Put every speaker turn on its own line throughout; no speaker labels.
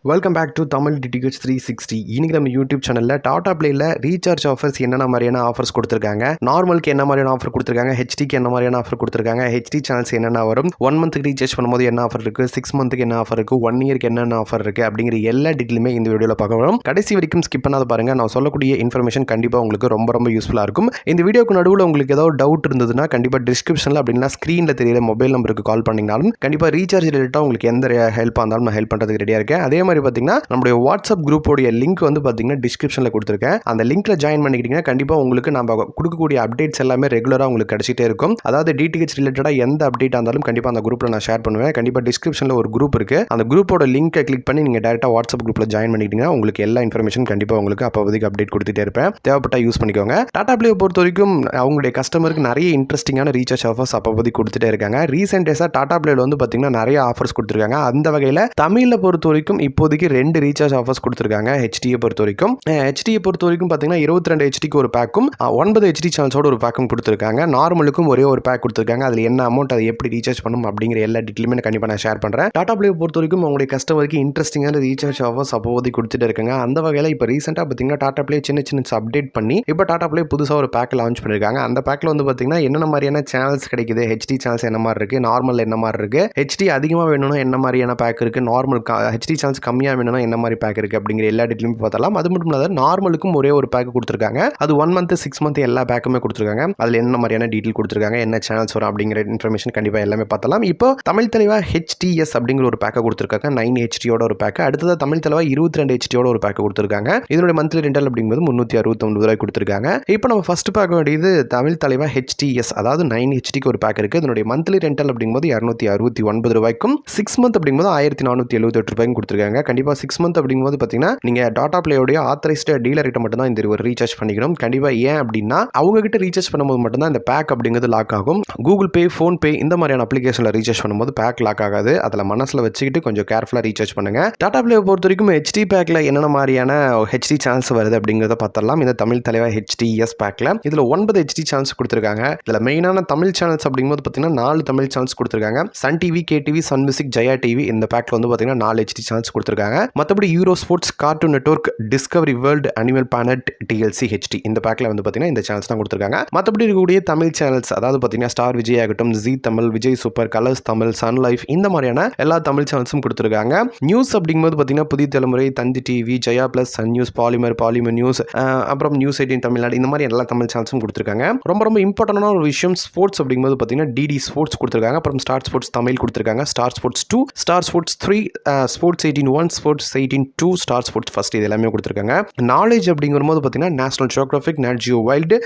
Welcome back to Tamil DTH 360. இன்னைக்கு நம்ம YouTube சேனலில் டாடா பிளேயில் ரீசார்ஜ் ஆஃபர்ஸ் என்னென்ன மாதிரியான ஆஃபர்ஸ் கொடுத்துருக்காங்க, நார்மலுக்கு என்ன மாதிரியான ஆஃபர் கொடுத்துருக்காங்க, ஹெச்டிக்கு என்ன மாதிரியான ஆஃபர் கொடுத்துருக்காங்க, ஹெச்டி சேனல்ஸ் என்னென்ன வரும், 1 மந்த்துக்கு ரீசார்ஜ் பண்ணும்போது என்ன ஆஃபர் இருக்குது, 6 மந்த்துக்கு என்ன ஆஃபர் இருக்குது, 1 இயருக்கு என்னென்ன ஆஃபர் இருக்குது அப்படிங்கிற எல்லா டீட்டெயிலுமே இந்த வீடியோவில் பார்க்க வரும். கடைசி வரைக்கும் ஸ்கிப் பண்ணாத பாருங்கள். நான் சொல்லக்கூடிய இன்ஃபர்மேஷன் கண்டிப்பாக உங்களுக்கு ரொம்ப யூஸ்ஃபுல்லாக இருக்கும். இந்த வீடியோக்கு நடுவில் உங்களுக்கு ஏதாவது டவுட் இருந்ததுன்னா கண்டிப்பாக டிஸ்கிரிப்ஷனில் அப்படின்னா ஸ்க்ரீனில் தெரியல மொபைல் நம்பருக்கு கால் பண்ணிங்கனாலும் கண்டிப்பாக ரீசார்ஜ் ரிலேட்டாக உங்களுக்கு எந்த ஹெல்ப்பாக இருந்தாலும் நான் ஹெல்ப் பண்ணுறதுக்கு ரெடியாக இருக்கேன். அதே மாதிரி பார்த்தீங்கன்னா நம்மளுடைய வாட்ஸ்அப் குரூப்போடைய லிங்க் வந்து பார்த்தீங்கன்னா டிஸ்கிரிப்ஷனில் கொடுத்துருக்கேன். அந்த லிங்க்ல ஜாயின் பண்ணிக்கிட்டீங்கன்னா கண்டிப்பாக உங்களுக்கு நம்ம கொடுக்கக்கூடிய அப்டேட்ஸ் எல்லாமே ரெகுலராக உங்களுக்கு கிடைச்சிட்டே இருக்கும். அதாவது டிடிஹெச் ரிலேட்டடாக எந்த அப்டேட்டாக இருந்தாலும் கண்டிப்பாக அந்த குரூப்பில் நான் ஷேர் பண்ணுவேன். கண்டிப்பாக டிஸ்கிரிப்ஷனில் ஒரு குரூப் இருக்குது. அந்த குரூப்போட லிங்கை கிளிக் பண்ணி நீங்கள் டேரெக்டாக வாட்ஸ்அப் குரூப்பில் ஜாயின் பண்ணிக்கிட்டீங்கன்னா உங்களுக்கு எல்லா இன்ஃபர்மேஷன் கண்டிப்பாக உங்களுக்கு அப்போதைக்கு அப்டேட் கொடுத்துட்டே இருப்பேன். தேவைப்பட்டா யூஸ் பண்ணிக்கோங்க. டாடா பிளேயை பொறுத்த வரைக்கும் அவங்களுடைய கஸ்டமருக்கு நிறைய இன்ட்ரெஸ்டிங்கான ரீசார்ஜ் ஆஃபர்ஸ் அப்போதைக்கு கொடுத்துட்டே இருக்காங்க. ரீசெண்ட் டேஸாக டாடா பிளேயில் வந்து பார்த்தீங்கன்னா நிறைய ஆஃபர்ஸ் கொடுத்துருக்காங்க. அந்த வகையில் தமிழில் பொறுத்த வரைக்கும் இப்போதைக்கு 2 ரீசார்ஜ் ஆஃபர்ஸ் கொடுத்துருக்காங்க. ஹெச்டியை பொறுத்த வரைக்கும் பார்த்தீங்கன்னா 22 ஹெச்டிக்கு ஒரு பேக்கும் 9 ஹெச்டி சேனல்ஸோட ஒரு பேக்கும் கொடுத்துருக்காங்க. நார்மலுக்கும் ஒரே ஒரு பேக் கொடுத்துருக்காங்க. அதில் என்ன அமௌண்ட், அதை எப்படி ரீசார்ஜ் பண்ணும் அப்படிங்கிற எல்லா டீட்டெயிலுமே கண்டிப்பாக நான் ஷேர் பண்ணுறேன். டாடா பிளே பொறுத்த வரைக்கும் உங்களுடைய கஸ்டமருக்கு இன்ட்ரெஸ்டிங்கான ரீசார்ஜ் ஆஃபர்ஸ் அப்போதைக்கு கொடுத்துட்டு இருக்காங்க. அந்த வகையில் இப்போ ரீசெண்டாக பார்த்தீங்கன்னா டாடா பிளே சின்ன அப்டேட் பண்ணி இப்போ டாடா பிளே புதுசாக ஒரு பேக் லான்ச் பண்ணியிருக்காங்க. அந்த பேக்கில் வந்து பார்த்தீங்கன்னா என்னென்ன மாதிரியான சேனல்ஸ் கிடைக்குது, ஹெச்டி சேனல்ஸ் என்ன மாதிரி இருக்குது, நார்மல் என்ன மாதிரி இருக்குது, ஹெச்டி அதிகமாக வேணும்னா என்ன மாதிரியான பேக் இருக்குது, நார்மல் ஹெச்டி சேனல்ஸ் கம்மியாக வேணும்னா என்ன மாதிரி பேக் இருக்குது அப்படிங்கிற எல்லா டீட்டெயிலுமே பார்த்தலாம். அது மட்டும் இல்லாத நார்மலுக்கும் ஒரே ஒரு பேக் கொடுத்துருக்காங்க. அது 1 மந்த் 6 மந்த் எல்லா பேக்குமே கொடுத்துருக்காங்க. அதில் என்ன மாதிரியான டீட்டெயில் கொடுத்துருக்காங்க, என்ன சேனல்ஸ் வரும் அப்படிங்கிற இன்ஃபர்மேஷன் கண்டிப்பாக எல்லாமே பார்த்தலாம். இப்போ தமிழ் தலைவா ஹெச்டிஎஸ் அப்படிங்கிற ஒரு பேக்கை கொடுத்துருக்காங்க. 9 ஹெச்டியோட ஒரு பேக்கு. அடுத்தது தமிழ் தலைவா 22 ஹெச்டியோட ஒரு பேக்கு கொடுத்துருக்காங்க. இதனுடைய மந்த்லி ரெண்டல் அப்படிங்கிறது 369 ரூபாய் கொடுத்துருக்காங்க. இப்போ நம்ம ஃபர்ஸ்ட் பார்க்க வேண்டியது தமிழ் தலைவா ஹெச்டிஎஸ், அதாவது 9 ஹெச்டிக்கு ஒரு பேக் இருக்குது. இதனுடைய மந்த்லி ரெண்டல் அப்படிங்கும்போது 269 ரூபாய்க்கும் 6 மந்த் அப்படிங்கும்போது 1478 ரூபாய்க்கும் கொடுத்துருக்காங்க. கண்டிப்பாக 6 மந்த் அப்படிங்கும்போது பார்த்தீங்கன்னா நீங்கள் டாடா பிளேயோடைய ஆத்தரைஸ்டு டீலர் கிட்ட மட்டும் தான் இந்த ஒரு ரீசார்ஜ் பண்ணிக்கணும். கண்டிப்பாக ஏன் அப்படின்னா அவங்க கிட்ட ரீசார்ஜ் பண்ணும்போது மட்டும்தான் இந்த பேக் அப்படிங்கிறது லாக் ஆகும். கூகுள் பே, ஃபோன் பே இந்த மாதிரியான அப்ளிகேஷனில் ரீசார்ஜ் பண்ணும்போது பேக் லாக் ஆகாது. அதில் மனசில் வச்சுக்கிட்டு கொஞ்சம் கேர்ஃபுல்லாக ரீசார்ஜ் பண்ணுங்க. டாடா பிளே பொறுத்த வரைக்கும் ஹெச்டி பேக்கில் என்னென்ன மாதிரியான ஹெச்டி சேனல்ஸ் வருது அப்படிங்கிறத பார்த்தலாம். இந்த தமிழ் தலைவா ஹெச்டிஎஸ் பேக்கில் இதில் 9 ஹெச்டி சேனல்ஸ் கொடுத்துருக்காங்க. இதில் மெயினான தமிழ் சேனல்ஸ் அப்படிங்கும்போது பார்த்தீங்கன்னா 4 தமிழ் சேனல்ஸ் கொடுத்துருக்காங்க. Sun TV, KTV, Sun Music, Jaya TV இந்த பேக்கில் வந்து பார்த்தீங்கன்னா 4 ஹெச்டி சேனல்ஸ் கொடுத்துருக்காங்க. மற்றபடி Euro Sports, Cartoon Network, Discovery World, Animal Planet, TLC, HD இந்த பேக்கில் வந்து பார்த்தீங்கன்னா இந்த சேனல்ஸ் தான் கொடுத்துருக்காங்க. மற்றபடி இருக்கக்கூடிய தமிழ் சேனல்ஸ் அதாவது பார்த்தீங்கன்னா ஸ்டார் விஜய் ஆகட்டும், Zee Tamil, Vijay super, Colors Tamil, Sun Life இந்த மாதிரியான எல்லா தமிழ் சேனல்ஸும் கொடுத்துருக்காங்க. நியூஸ் அப்படிங்கும்போது பார்த்தீங்கன்னா Puthiya Thalaimurai, Thanthi TV, Jaya plus, Sun News, Polimer News, அப்புறம் நியூஸ் 18 தமிழ்நாடு இந்த மாதிரி எல்லா தமிழ் சேனல்ஸும் கொடுத்துருக்காங்க. ரொம்ப இம்பார்ட்டன்டான ஒரு விஷயம் ஸ்போர்ட்ஸ் அப்படிங்கும்போது பார்த்தீங்கன்னா டிடி ஸ்போர்ட்ஸ் கொடுத்துருக்காங்க. அப்புறம் ஸ்டார் ஸ்போர்ட்ஸ் தமிழ் கொடுத்துருக்காங்க, star Sports 2, star Sports 3, sports 18 sports 18 star sports first இது எல்லாமே கொடுத்துருக்காங்க. நாலேஜ் அப்படிங்கும்போது பார்த்தீங்கன்னா national geographic, NAT Geo wild,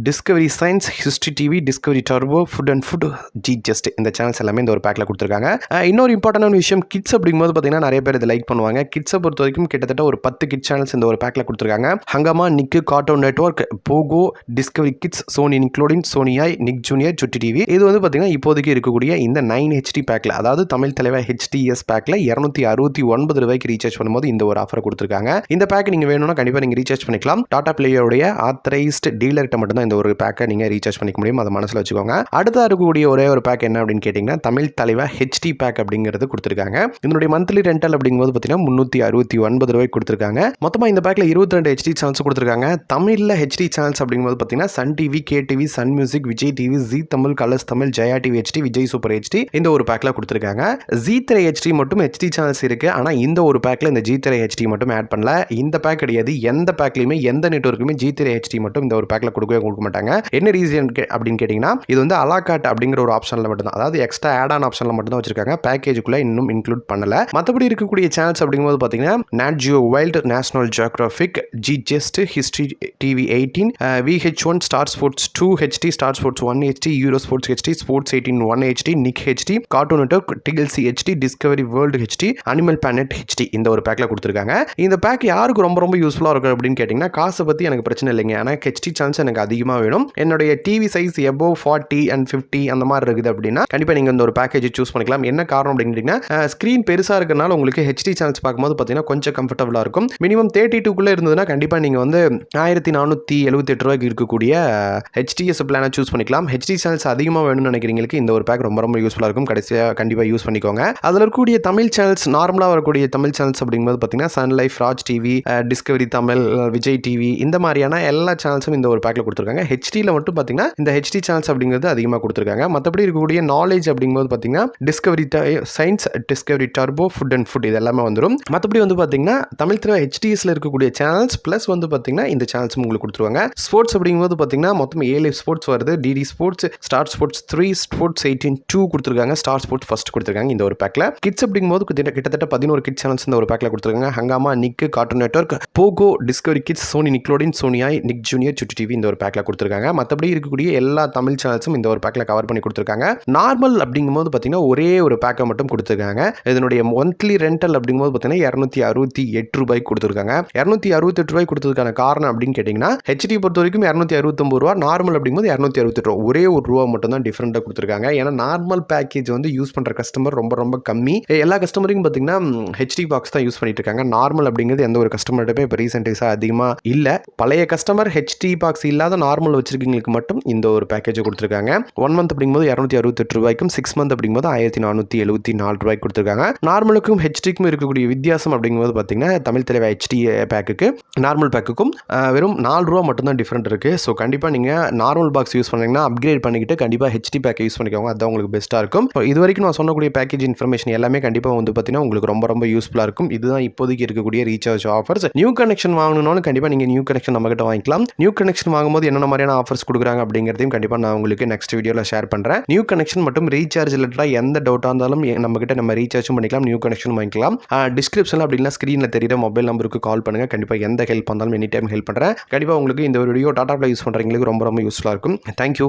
Discovery science, history TV, Discovery turbo, food and food, G just இந்த சேனல்ஸ் எல்லாமே இந்த ஒரு பேக்கில் கொடுத்துருக்காங்க. இன்னொரு இம்பார்ட்டன்டான விஷயம் கிட்ஸ் அப்படிங்கும்போது பார்த்தீங்கன்னா நிறைய பேர் இதை லைக் பண்ணுவாங்க. கிட்ஸை பொறுத்த வரைக்கும் கிட்டத்தட்ட ஒரு 10 கிட் சேனல்ஸ் இந்த ஒரு பேக்கில் கொடுத்துருக்காங்க. ஹங்கமா, நிக்கு, கார்ட்டூன் நெட்வொர்க், போகோ, டிஸ்கவரி கிட்ஸ், சோனி நிக்லோடின், சோனியாய், நிக் ஜூனியர், சுட்டி டிவி இது வந்து பார்த்தீங்கன்னா இப்போதைக்கு இருக்கக்கூடிய இந்த 9 ஹெச்டி பேக்கில் அதாவது தமிழ் தலைவா ஹெச்டிஎஸ் பேக்கில் 269 ரூபாய்க்கு ரீசார்ஜ் பண்ணும்போது இந்த ஒரு ஆஃபர் கொடுத்துருக்காங்க. இந்த பேக் நீங்கள் வேணும்னா கண்டிப்பாக நீங்கள் ரீசார்ஜ் பண்ணிக்கலாம். டாடா பிளேயோடைய ஆத்தரைஸ்டு டீலர்கிட்ட மட்டும் தான் இந்த ஒரு பேக்கை நீங்கள் ரீசார்ஜ் பண்ணிக்க முடியும். அதை மனசில் வச்சுக்கோங்க. அடுத்த இருக்கக்கூடிய ஒரே ஒரு பேக் என்ன அப்படின்னு கேட்டிங்கன்னா தமிழ் தலைவா ஹெச்டி பேக் அப்படிங்கிறது கொடுத்துருக்காங்க. இதனுடைய மந்த்லி ரெண்டல் அப்படிங்கும்போது பார்த்தீங்கன்னா 369 ரூபாய்க்கு கொடுத்துருக்காங்க. மொத்தமாக இந்த பேக்கில் 22 ஹெச்டி சேனல்ஸ் கொடுத்துருக்காங்க. தமிழில் ஹெச்டி சேனல்ஸ் அப்படிங்கும்போது பார்த்தீங்கன்னா Sun TV, KTV, Sun Music, Vijay TV, Zee Tamil, Colors Tamil, Jaya TV HD, Vijay Super HD இந்த ஒரு பேக்கில் கொடுத்துருக்காங்க. ஜி3 ஹெச்டி மட்டும் ஹெச்டி சேனல்ஸ் இருக்கு. ஆனால் இந்த ஒரு பேக்கில் இந்த ஜி3 ஹெச்டி மட்டும் ஆட் பண்ணல. இந்த பேக் கிடையாது. எந்த பேக்லையுமே எந்த நெட்வொர்க்குமே ஜி3 ஹெச்டி மட்டும் இந்த ஒரு பேக்கில் கொடுக்க மாட்டாங்க. என்ன ரீசன் அப்படின்னு கேட்டிங்கன்னா இது வந்து அலாகாட் அப்படிங்கிற ஒரு ஆப்ஷனில் மட்டும் தான், அதாவது எக்ஸ்ட்ரா ஆட் ஆன் ஆப்ஷனில் மட்டும் தான் வச்சிருக்காங்க. பேக்கேஜுக்குள்ளே இன்னும் இன்க்ளூட் பண்ணல. மற்றபடி இருக்கக்கூடிய சேனல்ஸ் அப்படிங்கும்போது பார்த்தீங்கன்னா Nat Geo Wild, National Geographic, ஜி ஜஸ்ட், History TV 18, VH1, Star Sports 2 HD, Star Sports 1 HD, Euro Sports HD, Sports 18 1 HD, Nick HD, Cartoon Network, TLC HD, Discovery World HD, Animal Planet HD இந்த ஒரு பேக்கில் கொடுத்துருக்காங்க. இந்த back யாருக்கு ரொம்ப யூஸ்ஃபுல்லாக இருக்கும் அப்படின்னு கேட்டிங்கன்னா காசை பற்றி எனக்கு பிரச்சனை இல்லைங்க. ஆனால் ஹெச்டி சான்ஸ் எனக்கு அதிகமாக வேணும். என்னுடைய டிவி சைஸ் எபோவ் 40 and 50 அந்த மாதிரி இருக்குது அப்படின்னா கண்டிப்பாக நீங்கள் இந்த ஒரு பேக்கேஜ் சூஸ் பண்ணிக்கலாம். என்ன காரணம் அப்படின்னு கேட்டிங்கன்னா ஸ்க்ரீன் பெருசாக இருக்கிறனால உங்களுக்கு ஹெச்டி சேனல்ஸ் பார்க்கும்போது பார்த்தீங்கன்னா கொஞ்சம் கம்ஃபர்டபுளாக இருக்கும். மினிமம் 32க்குள்ளே இருந்ததுன்னா கண்டிப்பாக நீங்கள் வந்து 1478 ரூபாய்க்கு இருக்கக்கூடிய ஹெச்டிஎஸ் பிளானை சூஸ் பண்ணிக்கலாம். ஹெச்டி சேனல்ஸ் அதிகமாக வேணும்னு நினைக்கிறீங்களுக்கு இந்த ஒரு பேக் ரொம்ப யூஸ்ஃபுல்லாக இருக்கும். கடைசியாக கண்டிப்பாக யூஸ் பண்ணிக்கோங்க. அதில் இருக்கக்கூடிய தமிழ் சேனல்ஸ் நார்மலாக வரக்கூடிய தமிழ் சேனல்ஸ் அப்படிங்கும்போது பார்த்தீங்கன்னா Sun Life, Raj TV, Discovery Tamil, Vijay TV இந்த மாதிரியான எல்லா சேனல்ஸும் இந்த ஒரு பேக்கில் கொடுத்துருக்காங்க. ஹெச்டியில் மட்டும் பார்த்தீங்கன்னா இந்த ஹெச்டி சேனல்ஸ் அப்படிங்கிறது அதிகமாக கொடுத்துருக்காங்க. மற்றபடி இருக்கக்கூடிய நாலேஜ் அப்படிங்கும்போது பார்த்தீங்கன்னா Discovery science, Discovery turbo, food and food இது எல்லாமே வந்துடும். மற்றபடி வந்து பார்த்தீங்கன்னா தமிழ் திரை ஹெச்டிஎஸ்ல இருக்கக்கூடிய சேனல்ஸ் ப்ளஸ் வந்து பார்த்தீங்கன்னா இந்த சேனல்ஸும் உங்களுக்கு கொடுத்துருவாங்க. ஸ்போர்ட்ஸ் அப்படிங்கும்போது பார்த்தீங்கன்னா மொத்தம் 7 ஸ்போர்ட்ஸ் வருது. DD Sports, Star Sports 3, sports 18 கொடுத்துருக்காங்க. ஸ்டார் ஸ்போர்ட்ஸ் ஃபர்ஸ்ட் கொடுத்துருக்காங்க இந்த ஒரு பேக்கில். கிட்ஸ் அப்படிங்கும்போது கிட்டத்தட்ட 11 கிட்ஸ் சேனல்ஸ் இந்த ஒரு பேக்கில் கொடுத்துருக்காங்க. ஹங்காமா, நிக், கார்ட்டூன் நெட்வொர்க், போகோ, டிஸ்கவரி கிட்ஸ், சோனி நிக்லோடின், சோனி ஐ, நிக் ஜூனியர், சுட்டி டிவி இந்த ஒரு பேக்கில் கொடுத்துருக்காங்க. மற்றபடி இருக்கக்கூடிய எல்லா தமிழ் சேனல்ஸும் இந்த ஒரு பேக்கில் கவர் பண்ணி கொடுத்துருக்காங்க. நார்மல் அப்படிங்கும்போது பார்த்தீங்கன்னா ஒரே ஒரு பேக்கை மட்டும் கொடுத்துருக்காங்க. இதனுடைய மந்த்லி ரெண்டல் அப்படிங்கும்போது பார்த்தீங்கன்னா 268 ரூபாய்க்கு கொடுத்துருக்காங்க. 268 ரூபாய் கொடுத்ததுக்கான காரணம் அப்படின்னு கேட்டிங்கன்னா ஹெச்டி பொறுத்த வரைக்கும் 269 ரூபா, நார்மல் அப்படிங்கும்போது 268 ரூபா, ஒரே ஒரு ரூபா மட்டும் தான் டிஃப்ரெண்ட்டாக கொடுத்துருக்காங்க. ஏன்னா நார்மல் பேக்கேஜ் வந்து யூஸ் பண்ணுற கஸ்டமர் ரொம்ப ரொம்ப கம்மி. எல்லா கஸ்டமருக்கும் பார்த்தீங்கன்னா ஹெச்டி பாக்ஸ் தான் யூஸ் பண்ணிட்டு இருக்காங்க. நார்மல் அப்படிங்கிறது எந்த ஒரு கஸ்டமர்கிட்டமே இப்போ ரீசென்டைஸாக அதிகமாக இல்லை. பழைய கஸ்டமர் ஹெச்டி பாக்ஸ் இல்லாத நார்மல் வச்சிருக்கவங்களுக்கு மட்டும் இந்த ஒரு பேக்கேஜை கொடுத்துருக்காங்க. 1 மந்த் அப்படிங்கும்போது 268 ரூபாய்க்கும், 6 மந்த் அப்படிங்கும்போது 1474 ரூபாய்க்கு கொடுத்துருக்காங்க. நார்மலுக்கும் ஹெச்டிக்கும் இருக்கக்கூடிய வித்தியாசம் அப்படிங்கும்போது பார்த்தீங்கன்னா தமிழ் தலைவா ஹெச்டி பேக்குக்கு நார்மல் பேக்குக்கும் வெறும் 4 ரூபா மட்டும் தான் டிஃப்ரெண்ட் இருக்குது. ஸோ கண்டிப்பாக நீங்கள் நார்மல் பாக்ஸ் யூஸ் பண்ணீங்கன்னா அப்கிரேட் பண்ணிக்கிட்டு கண்டிப்பாக ஹெச்டி பேக்கை யூஸ் பண்ணிக்கோங்க. அதுதான் உங்களுக்கு பெஸ்ட்டாக இருக்கும். இது வரைக்கும் நான் சொன்னக்கூடிய பேக்கேஜ் இன்ஃபர்மேஷன் எல்லாமே கண்டிப்பாக வந்து பார்த்தீங்கன்னா உங்களுக்கு ரொம்ப ரொம்ப யூஸ்ஃபுல்லாக இருக்கும். இதுதான் இப்போதைக்கு இருக்கக்கூடிய ரீசார்ஜ் ஆஃபர்ஸ். நியூ கனெக்ஷன் வாங்கணும்னாலும் கண்டிப்பாக நீங்கள் நியூ கனெக்ஷன் நம்மகிட்ட வாங்கிக்கலாம். நியூ கனெக்ஷன் வாங்கும்போது என்னென்ன மாதிரியான ஆஃபர்ஸ் கொடுக்குறாங்க அப்படிங்கிறதையும் கண்டிப்பாக நான் உங்களுக்கு நெக்ஸ்ட் வீடியோவில் ஷேர் பண்ணுறேன். நியூ கனெக்ஷன் மற்றும் ரீசார்ஜ் ரிலேட்டடாக எந்த டவுட்டாக இருந்தாலும் நம்மகிட்ட நம்ம ரீசார்ஜும் பண்ணிக்கலாம், நியூ கனெக்ஷன் வாங்கிக்கலாம். டிஸ்கிரிப்ஷனில் அப்படின்னா ஸ்க்ரீனில் தெரியுற மொபைல் நம்பருக்கு கால் பண்ணுங்கள். கண்டிப்பாக எந்த ஹெல்ப் வந்தாலும் எனி டைம் ஹெல்ப் பண்ணுறேன். கண்டிப்பாக உங்களுக்கு இந்த வீடியோ டாடா ப்ளே யூஸ் பண்ணுறவங்களுக்கு ரொம்ப ரொம்ப யூஸ்ஃபுல்லாக இருக்கும். தேங்க்யூ.